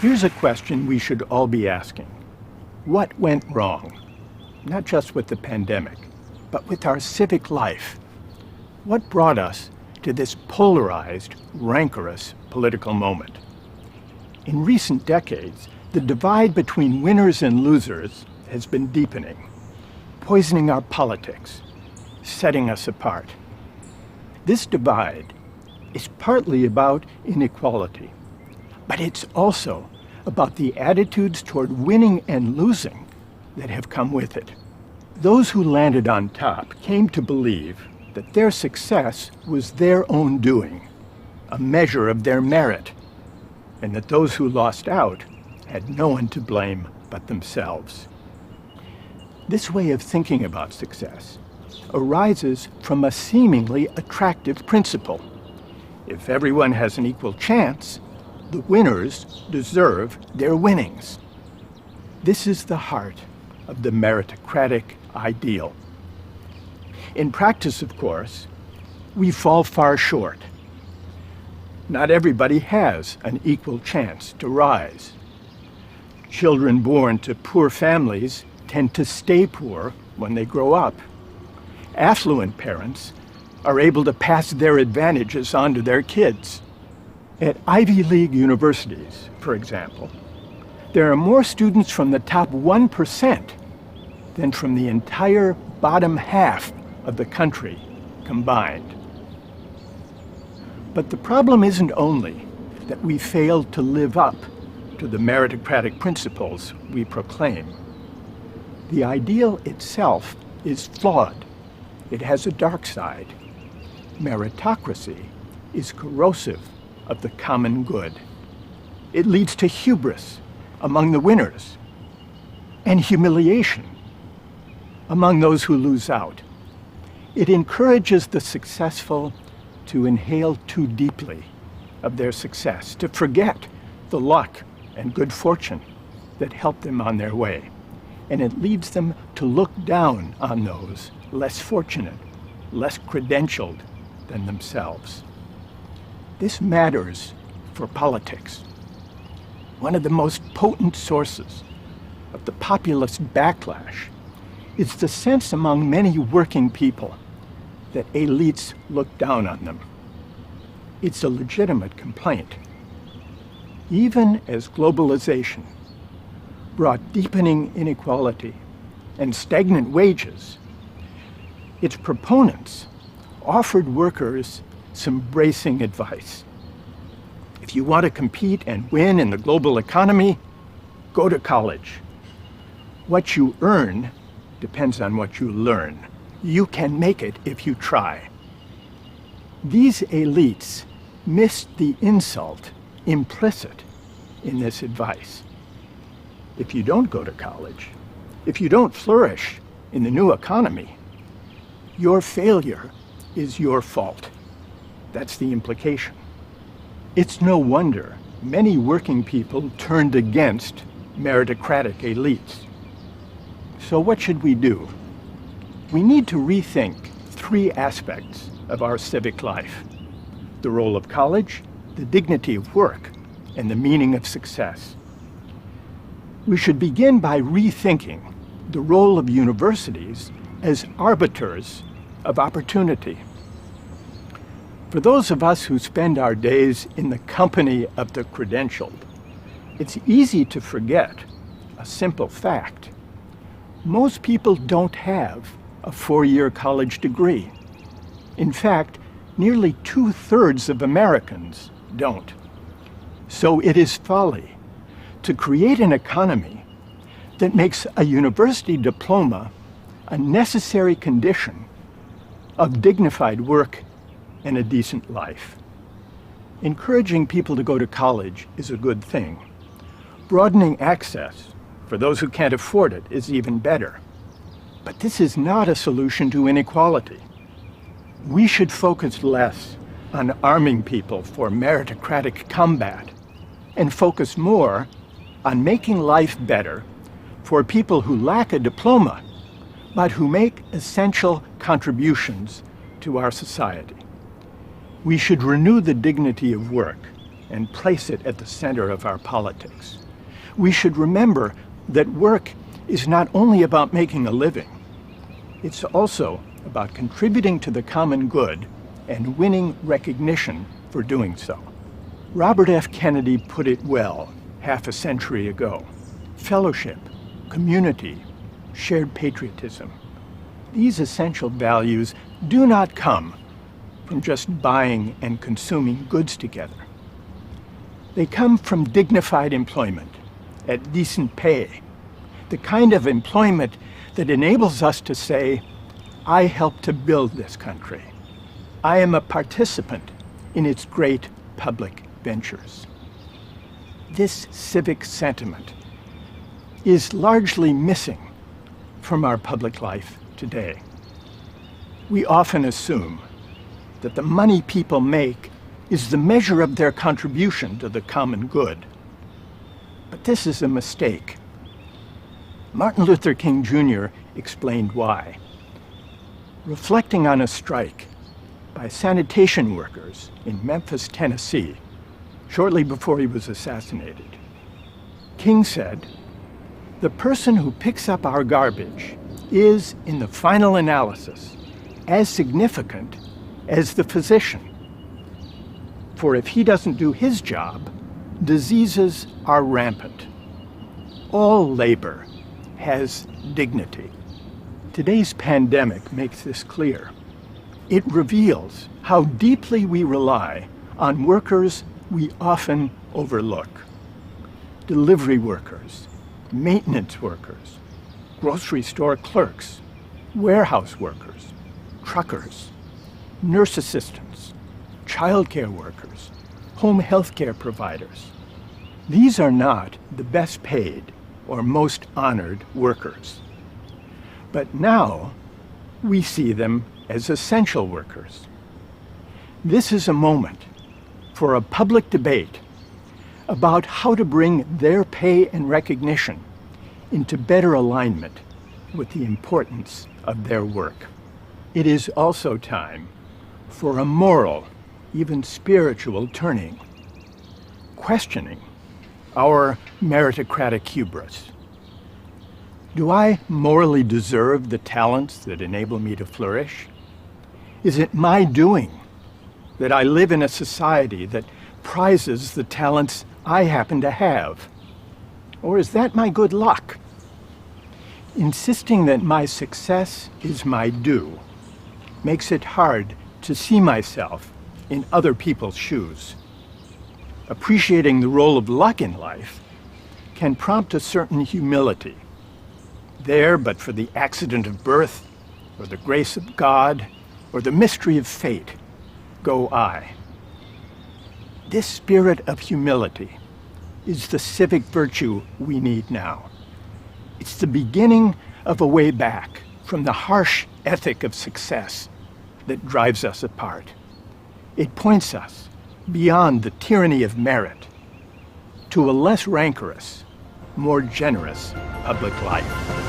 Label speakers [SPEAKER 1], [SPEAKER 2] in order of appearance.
[SPEAKER 1] Here's a question we should all be asking. What went wrong? Not just with the pandemic, but with our civic life. What brought us to this polarized, rancorous political moment? In recent decades, the divide between winners and losers has been deepening, poisoning our politics, setting us apart. This divide is partly about inequality, but it's also about the attitudes toward winning and losing that have come with it. Those who landed on top came to believe that their success was their own doing, a measure of their merit, and that those who lost out had no one to blame but themselves. This way of thinking about success arises from a seemingly attractive principle. If everyone has an equal chance, the winners deserve their winnings. This is the heart of the meritocratic ideal. In practice, of course, we fall far short. Not everybody has an equal chance to rise. Children born to poor families tend to stay poor when they grow up. Affluent parents are able to pass their advantages on to their kids. At Ivy League universities, for example, there are more students from the top 1% than from the entire bottom half of the country combined. But the problem isn't only that we failed to live up to the meritocratic principles we proclaim. The ideal itself is flawed. It has a dark side. Meritocracy is corrosive of the common good. It leads to hubris among the winners and humiliation among those who lose out. It encourages the successful to inhale too deeply of their success, to forget the luck and good fortune that helped them on their way. And it leads them to look down on those less fortunate, less credentialed than themselves. This matters for politics. One of the most potent sources of the populist backlash is the sense among many working people that elites look down on them. It's a legitimate complaint. Even as globalization brought deepening inequality and stagnant wages, its proponents offered workers some bracing advice. If you want to compete and win in the global economy, go to college. What you earn depends on what you learn. You can make it if you try. These elites missed the insult implicit in this advice. If you don't go to college, if you don't flourish in the new economy, your failure is your fault. That's the implication. It's no wonder many working people turned against meritocratic elites. So what should we do? We need to rethink three aspects of our civic life: the role of college, the dignity of work, and the meaning of success. We should begin by rethinking the role of universities as arbiters of opportunity. For those of us who spend our days in the company of the credentialed, it's easy to forget a simple fact. Most people don't have a four-year college degree. In fact, nearly 2/3 of Americans don't. So it is folly to create an economy that makes a university diploma a necessary condition of dignified work and a decent life. Encouraging people to go to college is a good thing. Broadening access for those who can't afford it is even better. But this is not a solution to inequality. We should focus less on arming people for meritocratic combat and focus more on making life better for people who lack a diploma but who make essential contributions to our society. We should renew the dignity of work and place it at the center of our politics. We should remember that work is not only about making a living, it's also about contributing to the common good and winning recognition for doing so. Robert F. Kennedy put it well half a century ago. Fellowship, community, shared patriotism. These essential values do not come from just buying and consuming goods together. They come from dignified employment at decent pay, the kind of employment that enables us to say, I helped to build this country. I am a participant in its great public ventures. This civic sentiment is largely missing from our public life today. We often assume that the money people make is the measure of their contribution to the common good. But this is a mistake. Martin Luther King Jr. explained why. Reflecting on a strike by sanitation workers in Memphis, Tennessee, shortly before he was assassinated, King said, "The person who picks up our garbage is, in the final analysis, as significant as the physician. For if he doesn't do his job, diseases are rampant. All labor has dignity." Today's pandemic makes this clear. It reveals how deeply we rely on workers we often overlook. Delivery workers, maintenance workers, grocery store clerks, warehouse workers, truckers, nurse assistants, childcare workers, home health care providers. These are not the best paid or most honored workers. But now we see them as essential workers. This is a moment for a public debate about how to bring their pay and recognition into better alignment with the importance of their work. It is also time for a moral, even spiritual turning, questioning our meritocratic hubris. Do I morally deserve the talents that enable me to flourish? Is it my doing that I live in a society that prizes the talents I happen to have? Or is that my good luck? Insisting that my success is my due makes it hard to see myself in other people's shoes. Appreciating the role of luck in life can prompt a certain humility. There, but for the accident of birth, or the grace of God, or the mystery of fate, go I. This spirit of humility is the civic virtue we need now. It's the beginning of a way back from the harsh ethic of success that drives us apart. It points us beyond the tyranny of merit to a less rancorous, more generous public life.